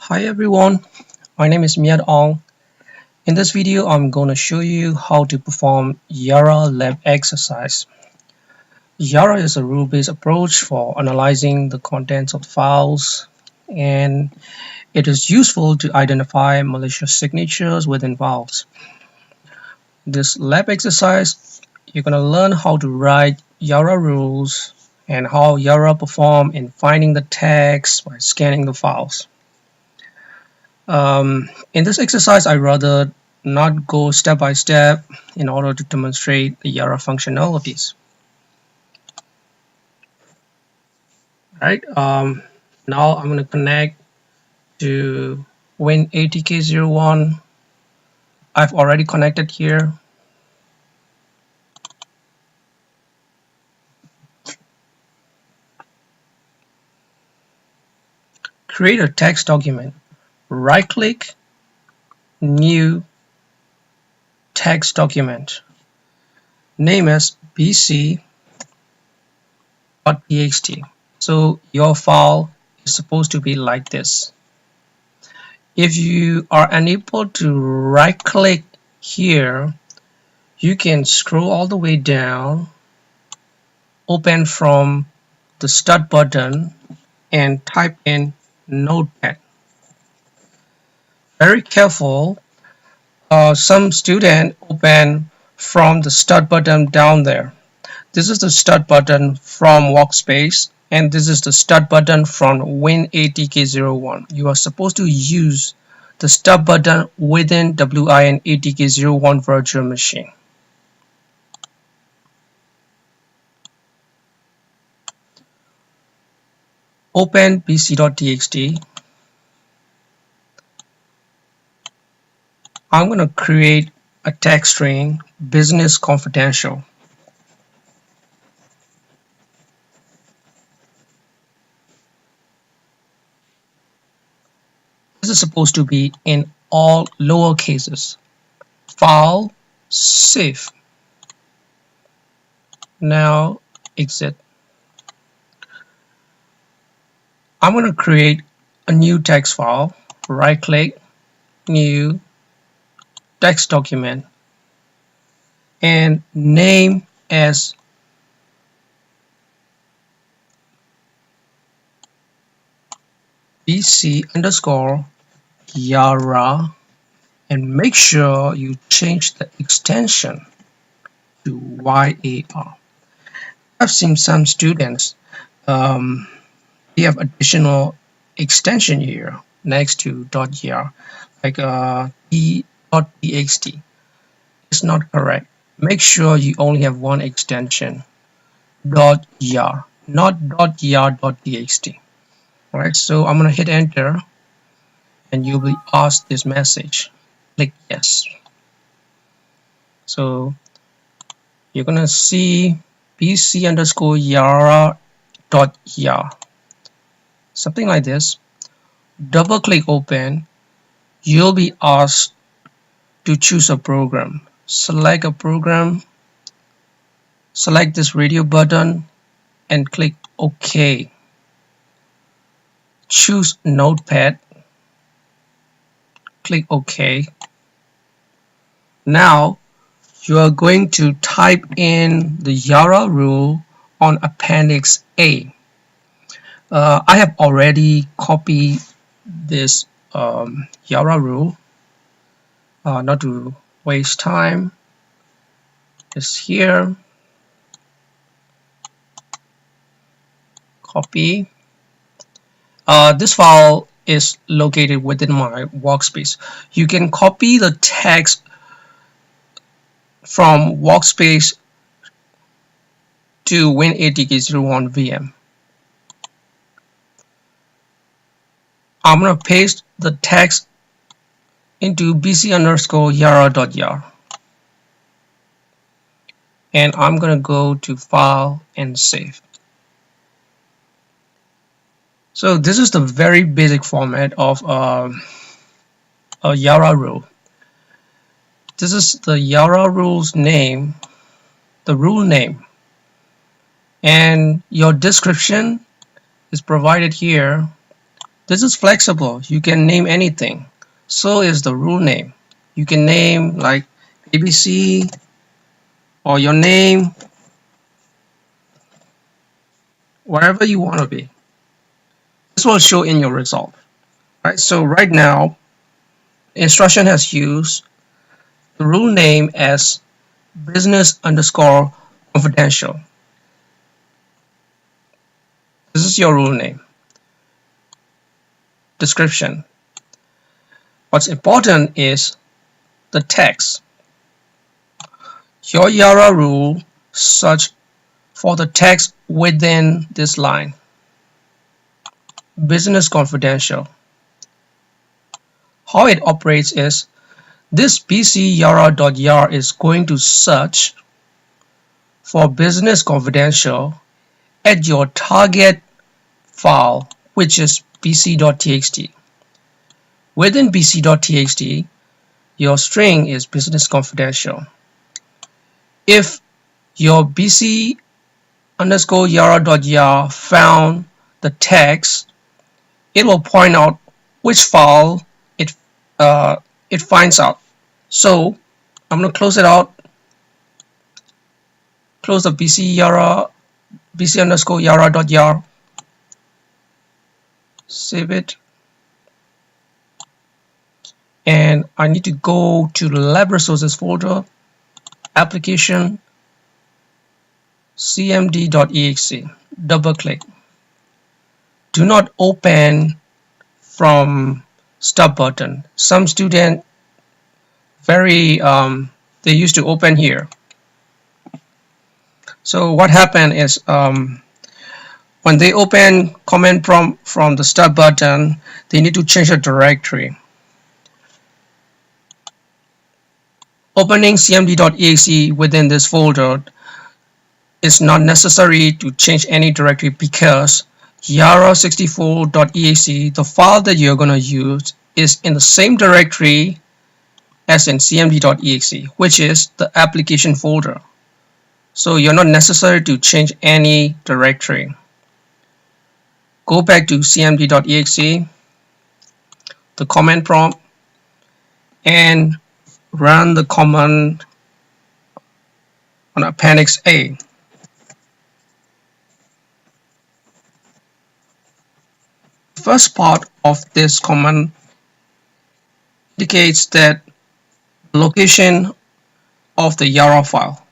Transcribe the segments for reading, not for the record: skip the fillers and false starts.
Hi everyone, my name is Miat Ong. In this video, I'm going to show you how to perform Yara Lab Exercise. Yara is a rule-based approach for analyzing the contents of files, and it is useful to identify malicious signatures within files. This lab exercise, you're going to learn how to write Yara rules and how Yara perform in finding the tags by scanning the files. In this exercise, I rather not go step by step in order to demonstrate the Yara functionalities. Right. Now I'm going to connect to Win80K01. I've already connected here. Create a text document. Right-click, New Text Document. Name as bc.txt. So your file is supposed to be like this. If you are unable to right-click here, you can scroll all the way down, open from the Start button, and type in Notepad. Very careful. Some students open from the Start button down there. This is the Start button from Workspace, and this is the Start button from Win80K01. You are supposed to use the Start button within Win80K01 virtual machine. Open bc.txt. I'm going to create a text string, business confidential. This is supposed to be in all lower cases. File, save. Now exit. I'm going to create a new text file. Right click, new text document, and name as bc_Yara, and make sure you change the extension to YAR. I've seen some students they have additional extension here next to .yar, like .txt. It's not correct. Make sure you only have one extension, .yar, not .yar.txt. Alright, so I'm gonna hit enter, and you'll be asked this message. Click yes. So you're gonna see bc_Yara.yar, something like this. Double click open. You'll be asked to choose a program. Select a program, select this radio button, and click OK. Choose Notepad, click OK. Now you are going to type in the Yara rule on Appendix A. I have already copied this Yara rule, not to waste time. It's here. Copy. This file is located within my workspace. You can copy the text from workspace to Win80K01 VM. I'm going to paste the text into bc_Yara.yar, and I'm going to go to File and Save. So this is the very basic format of a Yara rule. This is the Yara rule's name, the rule name, and your description is provided here. This is flexible. You can name anything. So is the rule name. You can name like ABC or your name, whatever you want to be. This will show in your result. Right? So right now, instruction has used the rule name as business_confidential. This is your rule name. Description. What's important is the text. Your Yara rule search for the text within this line. Business confidential. How it operates is this bc yara.yar is going to search for business confidential at your target file, which is bc.txt. Within bc.txt, your string is business confidential. If your bc_yara.yar found the text, it will point out which file it finds out. So I'm going to close it out. Close the bc_yara.yar. Save it. And I need to go to the lab resources folder, application, cmd.exe. Double click. Do not open from start button. Some student they used to open here. So what happened is when they open command prompt from the start button, they need to change the directory. Opening cmd.exe within this folder is not necessary to change any directory because Yara64.exe, the file that you're going to use, is in the same directory as in cmd.exe, which is the application folder. So you're not necessary to change any directory. Go back to cmd.exe, the command prompt, and run the command on appendix A. The first part of this command indicates that the location of the Yara file.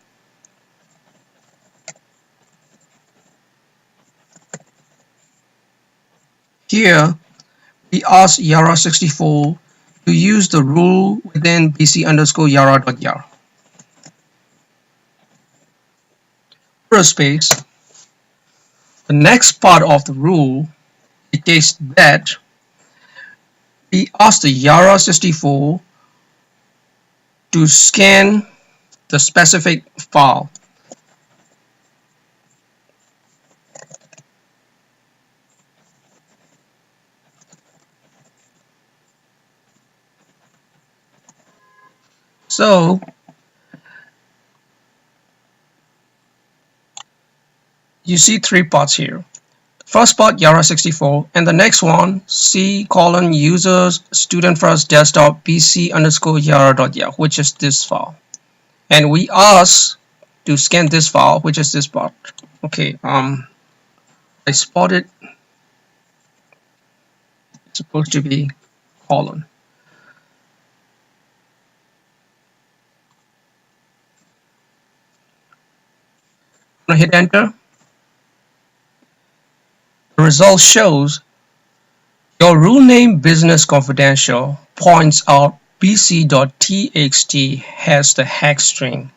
Here, we ask Yara64 to use the rule within bc_yara.yar. Space. The next part of the rule indicates that we ask the Yara64 to scan the specific file. So you see three parts here. First part Yara64, and the next one C:users student first desktop bc_yara.yar, which is this file. And we ask to scan this file, which is this part. Okay, I spotted it's supposed to be colon. I'm gonna hit enter. The result shows your rule name business confidential points out bc.txt has the hex string.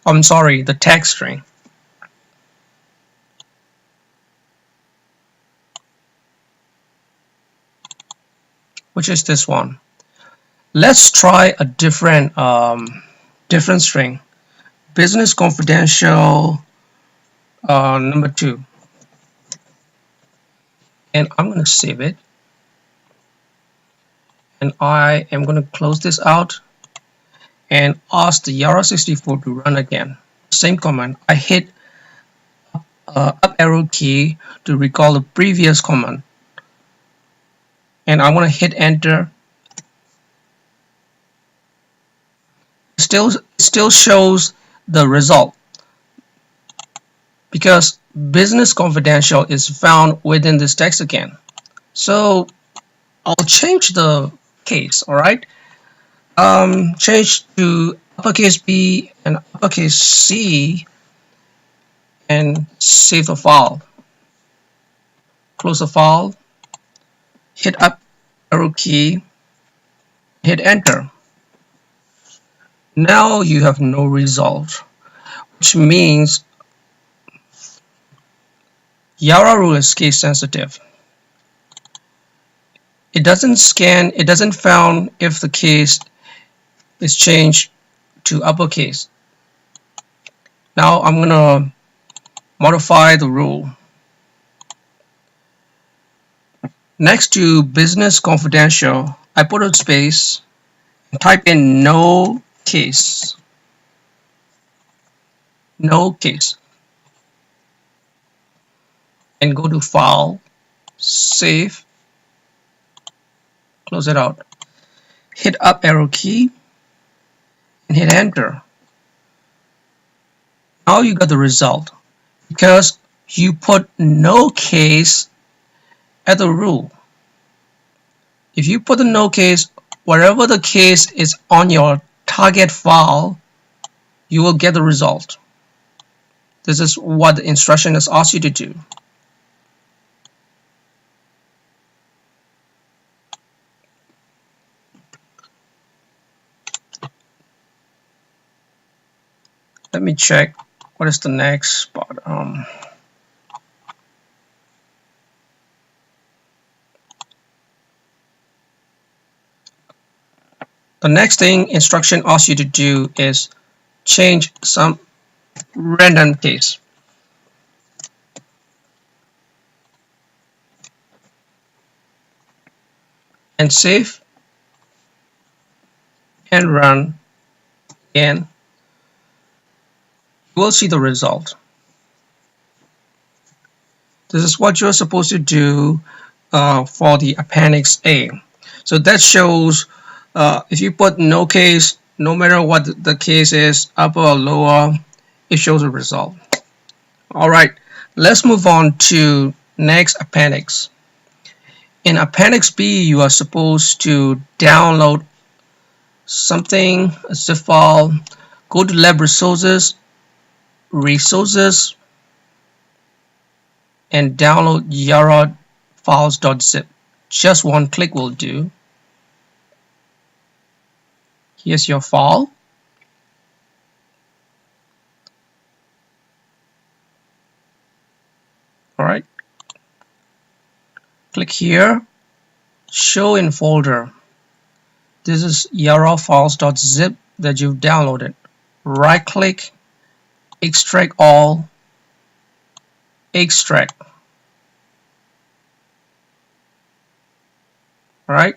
I'm sorry, the text string. Which is this one. Let's try a different string. Business confidential number 2. And I'm going to save it. And I am going to close this out and ask the Yara64 to run again. Same command. I hit up arrow key to recall the previous command. and I'm going to hit enter. Still shows the result because business confidential is found within this text again. So I'll change the case. All right, change to uppercase B and uppercase C and save the file. Close the file, hit up arrow key, hit enter. Now you have no result, which means Yara rule is case sensitive. It doesn't found if the case is changed to uppercase. Now I'm gonna modify the rule. Next to business confidential, I put a space and type in no case. No case. And go to file, save, close it out. Hit up arrow key and hit enter. Now you got the result because you put no case at the rule. If you put the no case, wherever the case is on your target file, you will get the result. This is what the instruction has asked you to do. Let me check what is the next spot. The next thing instruction asks you to do is change some random case. And save and run again. You will see the result. This is what you're supposed to do for the appendix A. So that shows if you put no case, no matter what the case is, upper or lower, it shows a result. Alright, let's move on to next appendix. In appendix B, you are supposed to download something, a zip file, go to lab resources, and download Yara files.zip. Just one click will do. Here's your file. Alright. Click here, show in folder. This is Yara files.zip that you've downloaded. Right click, extract all, extract. Alright.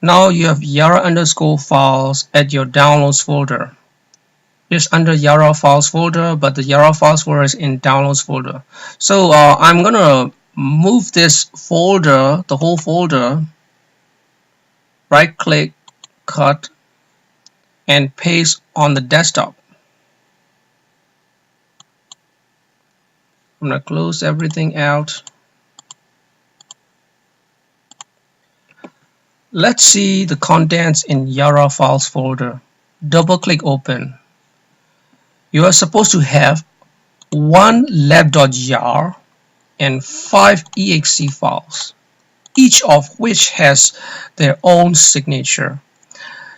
Now you have Yara underscore files at your downloads folder. It's under Yara files folder, but the Yara files folder is in downloads folder. So I'm gonna move this folder, the whole folder, right click, cut, and paste on the desktop. I'm gonna close everything out. Let's see the contents in Yara files folder. Double click open. You are supposed to have one lab.yar and 5 exe files, each of which has their own signature.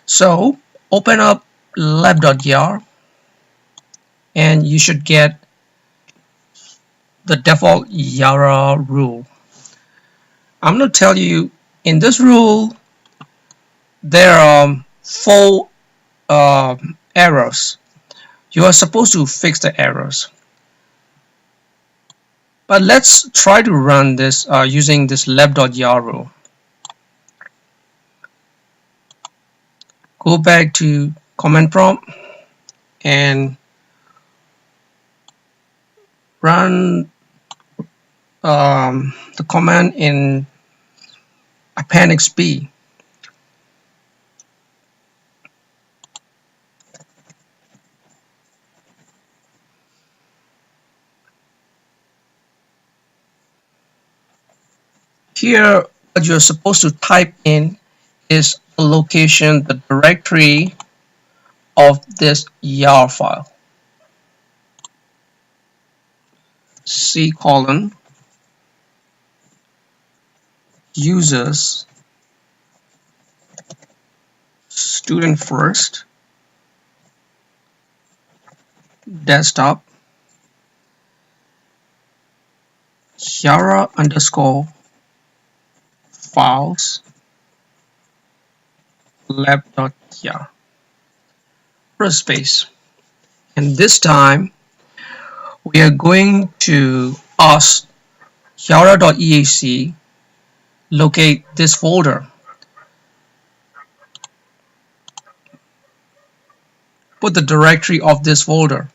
So open up lab.yar and you should get the default Yara rule. I'm going to tell you, in this rule there are 4 errors. You are supposed to fix the errors. But let's try to run this using this lab.yar rule. Go back to command prompt and run the command in appendix B. Here, what you're supposed to type in is the location, the directory of this YAR file. C: users student first desktop Yara underscore files lab.yar. Press space, and this time we are going to ask yara.exe locate this folder. Put the directory of this folder.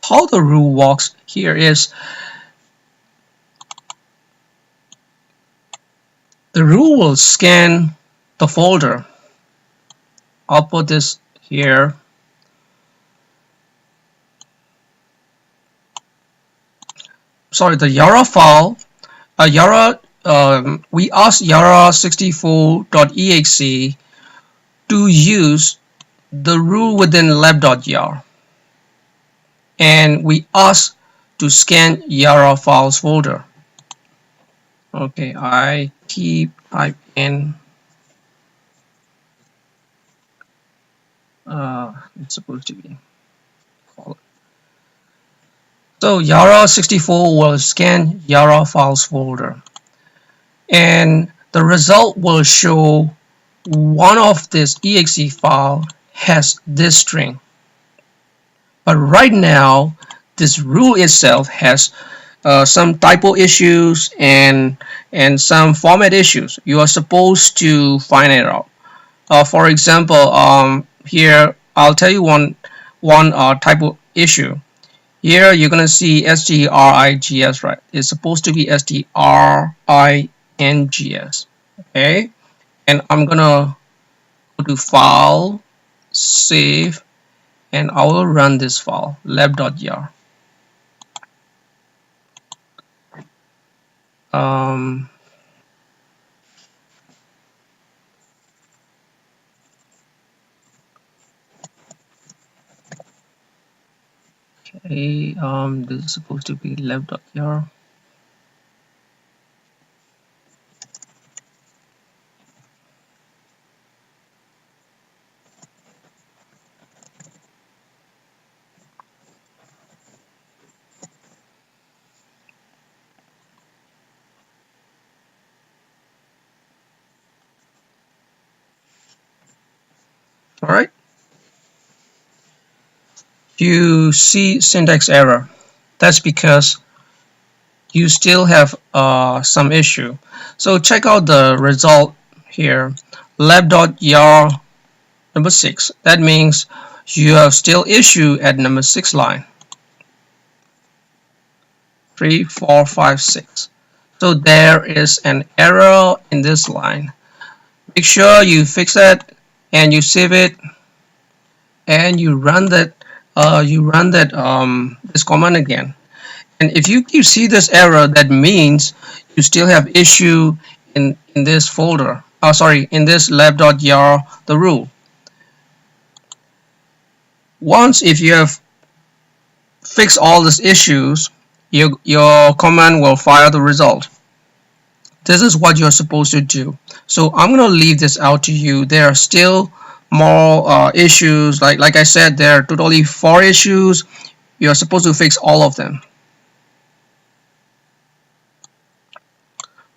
How the rule works here is the rule will scan the folder. I'll put this here. Sorry, the Yara file. We asked Yara64.exe to use the rule within lab.yar, and we ask to scan Yara files folder. Okay, I keep type in. It's supposed to be called. So Yara64 will scan Yara files folder, and the result will show one of this exe file has this string. But right now, this rule itself has some typo issues and some format issues. You are supposed to find it out. For example, here I'll tell you one typo issue. Here you're gonna see strigs, right? It's supposed to be strings. Okay, and I'm gonna go to File, Save, and I will run this file lab.yar. Okay, this is supposed to be lab.yar. All right. You see syntax error. That's because you still have some issue. So check out the result here, lab.yar number 6. That means you have still issue at number 6 line. 3, 4, 5, 6. So there is an error in this line. Make sure you fix that and you save it and you run that this command again. And if you see this error, that means you still have issue in this folder. In this lab.yar, the rule. Once if you have fixed all these issues, your command will fire the result. This is what you're supposed to do. So I'm going to leave this out to you. There are still more issues. Like I said, there are totally 4 issues. You are supposed to fix all of them.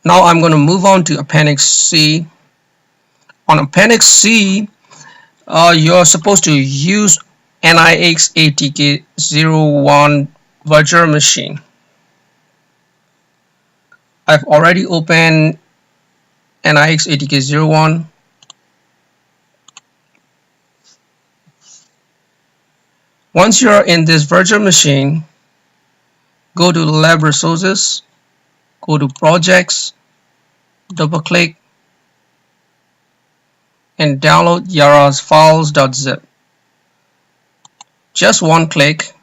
Now I'm going to move on to Appendix C. On Appendix C, you're supposed to use NIX ATK01 virtual machine. I've already opened NIX ATK01. Once you're in this virtual machine, go to Lab Resources, go to Projects, double click, and download Yara's files.zip. Just one click,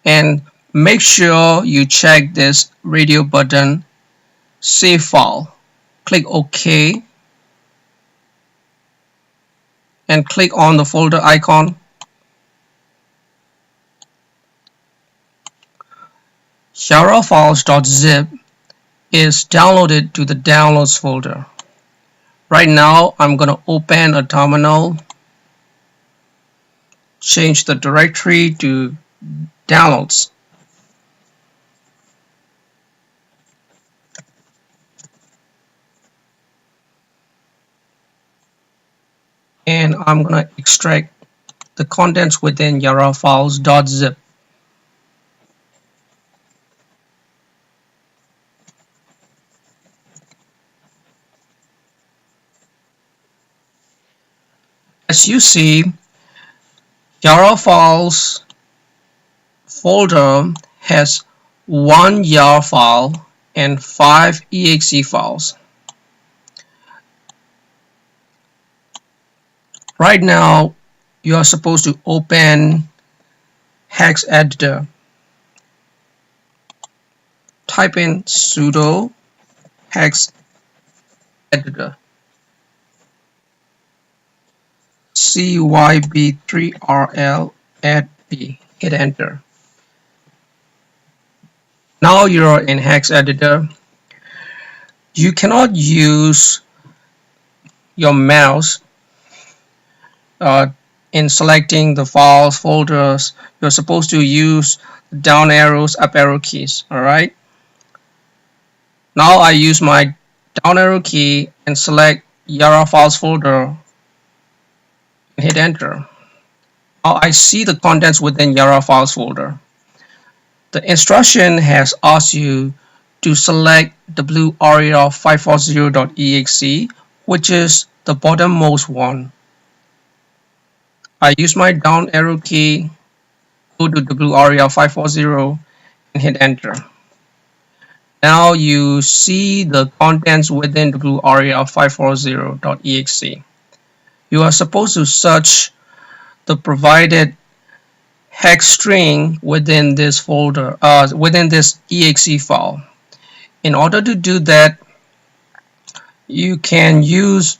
and make sure you check this radio button, Save File. Click OK, and click on the folder icon. Yara files.zip is downloaded to the Downloads folder. Right now, I'm going to open a terminal, change the directory to Downloads. And I'm going to extract the contents within Yara files.zip. As you see, Yara files folder has one Yara file and 5 exe files. Right now, you are supposed to open hex editor. Type in sudo hex editor. cyb3rl add b. Hit enter. Now you're in hex editor. You cannot use your mouse in selecting the files folders. You're supposed to use down arrows, up arrow keys. Alright. Now I use my down arrow key and select Yara files folder and hit enter. Now I see the contents within Yara files folder. The instruction has asked you to select wrl540.exe, which is the bottommost one. I use my down arrow key, go to wrl540 and hit enter. Now you see the contents within wrl540.exe. You are supposed to search the provided hex string within this folder, within this exe file. In order to do that, you can use,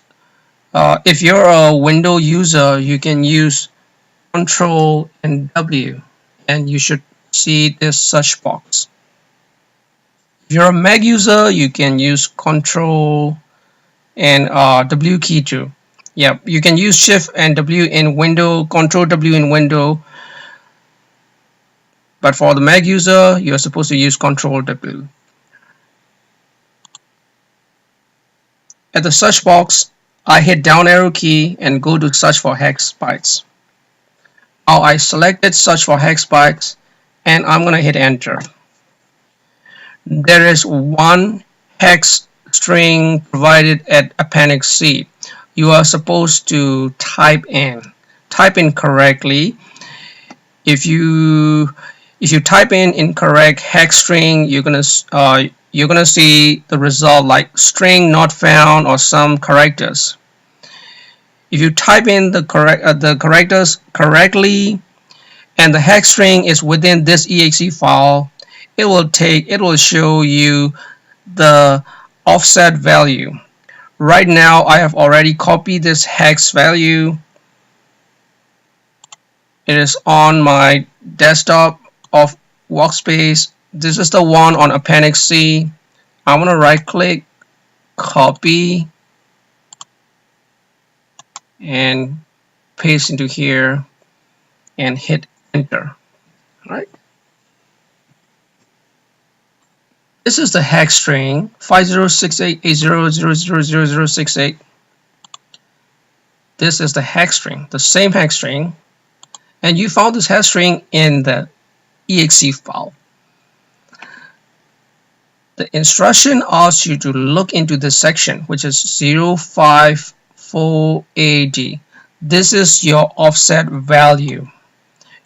if you're a Windows user, you can use Control and W, and you should see this search box. If you're a Mac user, you can use Control and W key too. Yeah, you can use Shift and W in Windows, Control W in Windows. But for the Mac user, you're supposed to use Control W. At the search box, I hit down arrow key and go to search for hex bytes. Now I selected search for hex bytes and I'm going to hit enter. There is one hex string provided at Appendix C. You are supposed to type in correctly. If you type in incorrect hex string, you're gonna see the result like string not found or some characters. If you type in the characters correctly and the hex string is within this exe file, it will show you the offset value. Right now I have already copied this hex value. It is on my desktop of workspace. This is the one on Appendix C. I'm going to right click, copy, and paste into here and hit enter. Right. This is the hex string 506880000068. This is the hex string, the same hex string, and you found this hex string in the exe file. The instruction asks you to look into this section, which is 054AD. This is your offset value.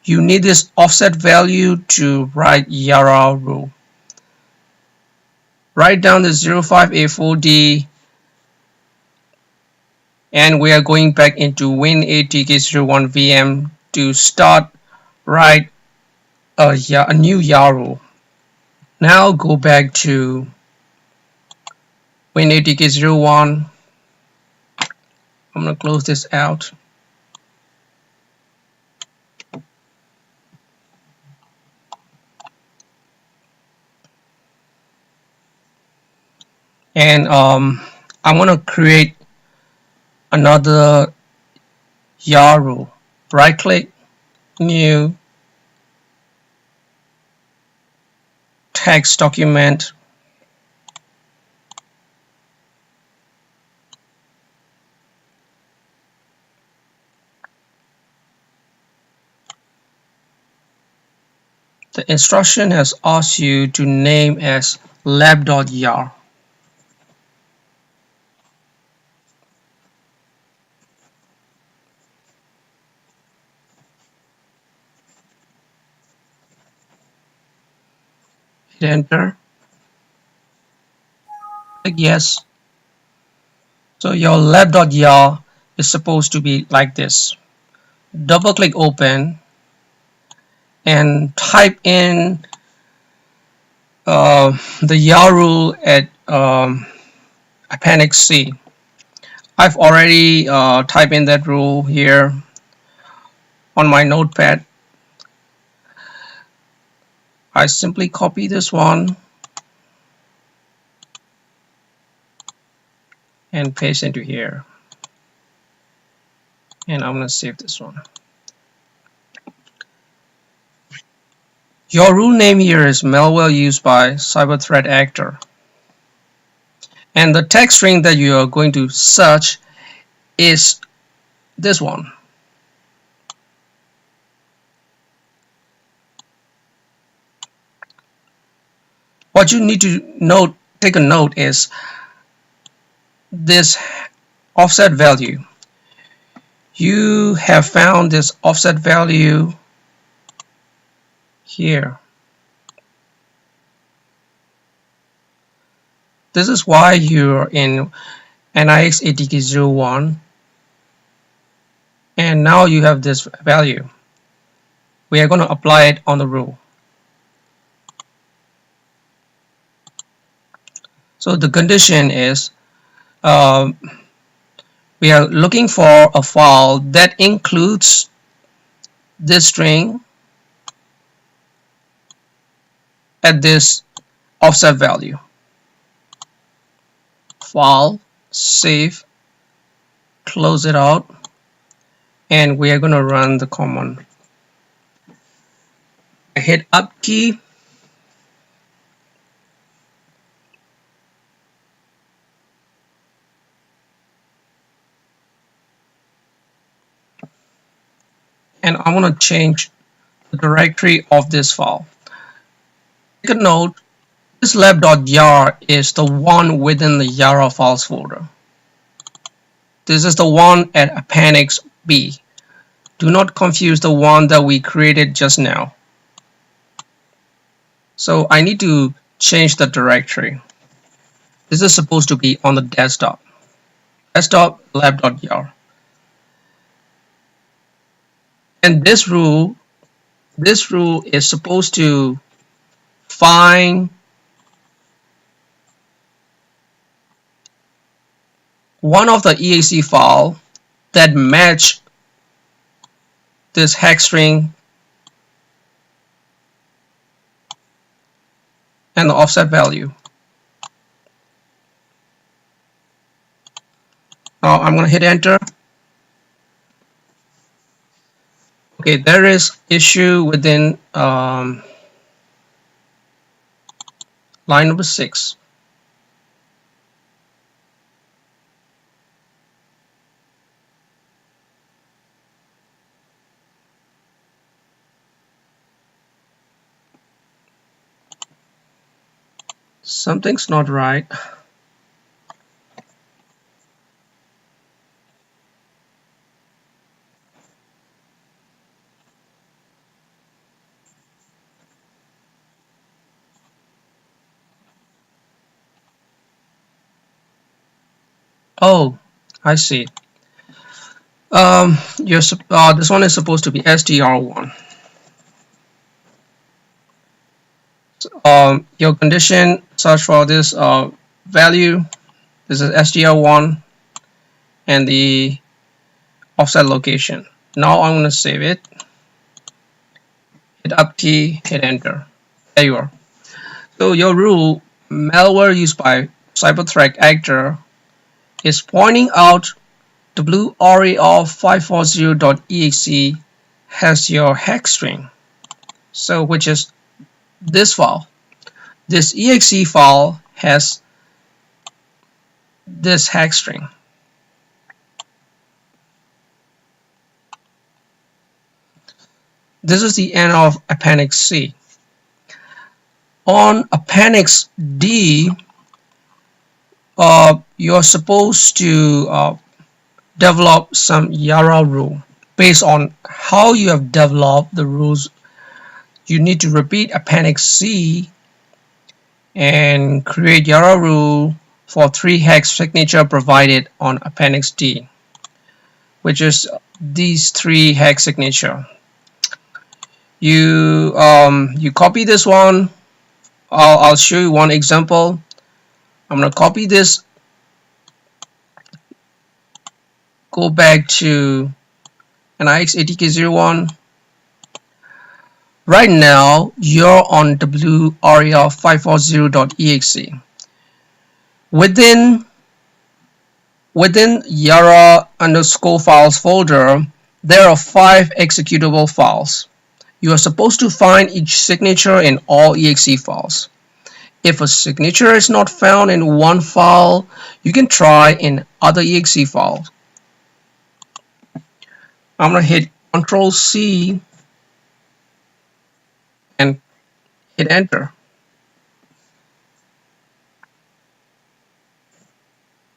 You need this offset value to write Yara rule. Write down the 05A4D, and we are going back into Win8TK01 VM to start write a new Yara rule. Now go back to Win8TK01. I'm going to close this out. And I'm going to create another Yara rule. Right click, new, text document. The instruction has asked you to name as lab.yar. Hit enter. Click yes. So your lab.yar is supposed to be like this. Double click open and type in the Yara rule at appendix C. I've already typed in that rule here on my notepad. I simply copy this one and paste into here, and I'm going to save this one. Your rule name here is malware used by cyber threat actor, and the text string that you are going to search is this one. What you need to take a note is this offset value. You have found this offset value here. This is why you're in NIX ATK01, and now you have this value. We are going to apply it on the rule. So the condition is we are looking for a file that includes this string at this offset value. File, save, close it out, and we are going to run the command. I hit up key, and I want to change the directory of this file. Take a note, this lab.yar is the one within the Yara files folder. This is the one at appendix B. Do not confuse the one that we created just now. So I need to change the directory. This is supposed to be on the desktop. Desktop lab.yar. And this rule is supposed to find one of the exe file that match this hex string and the offset value. Now I'm going to hit enter. Okay, there is issue within line number 6. Something's not right. Oh, I see. This one is supposed to be STR1. Your condition search for this value. This is STR1 and the offset location. Now I'm going to save it. Hit up key, hit enter. There you are. So your rule, malware used by cyber threat actor, is pointing out the blue array of 540.exe has your hex string. So which is this file. This exe file has this hex string. This is the end of appendix C. On appendix D, you're supposed to develop some Yara rule. Based on how you have developed the rules, you need to repeat appendix C and create Yara rule for 3 hex signature provided on appendix D, which is these 3 hex signature. You copy this one. I'll show you one example. I'm gonna copy this, go back to NIX ATK01. Right now you're on the blue area 540.exe. Within Yara underscore files folder, there are 5 executable files. You are supposed to find each signature in all exe files. If a signature is not found in one file, you can try in other exe files. I'm going to hit Ctrl C and hit enter.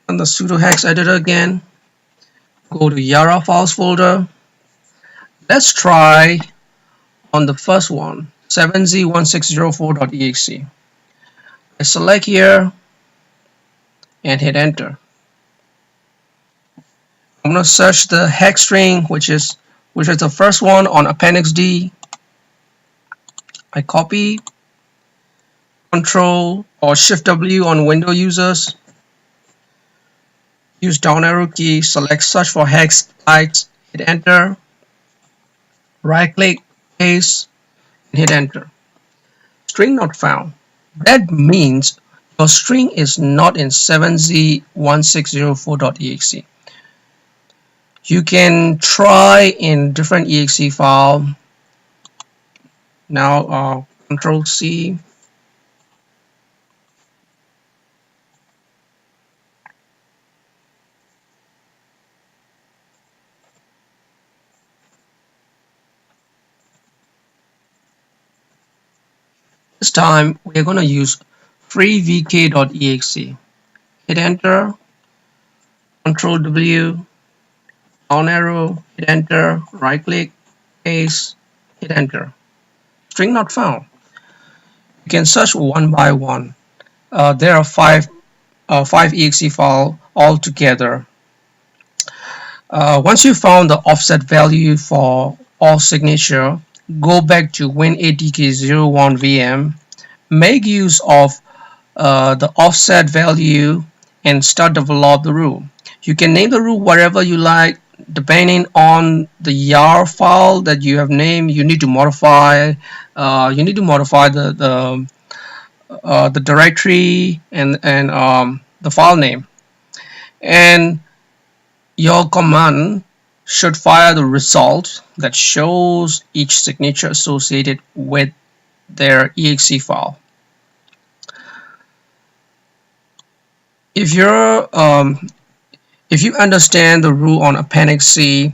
On the sudo hex editor again, go to Yara files folder. Let's try on the first one, 7z1604.exe. I select here and hit enter. I'm going to search the hex string, which is the first one on appendix D. I copy, Control or Shift W on Windows users. Use down arrow key, select search for hex bytes, hit enter. Right click, paste, and hit enter. String not found. That means your string is not in 7z1604.exe. You can try in different exe file. Now Control C. This time we are going to use freevk.exe. Hit enter, Control W, down arrow, hit enter, right click, paste, hit enter. String not found. You can search one by one. There are 5 exe files altogether. Once you found the offset value for all signature, go back to WinATK01 VM, make use of the offset value and start develop the rule. You can name the rule whatever you like, depending on the YAR file that you have named. You need to modify. The directory and the file name, and your command should fire the result that shows each signature associated with their exe file. If you understand the rule on Appendix C,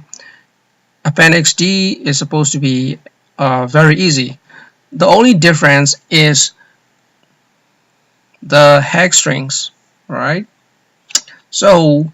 Appendix D is supposed to be very easy. The only difference is the hex strings, right? So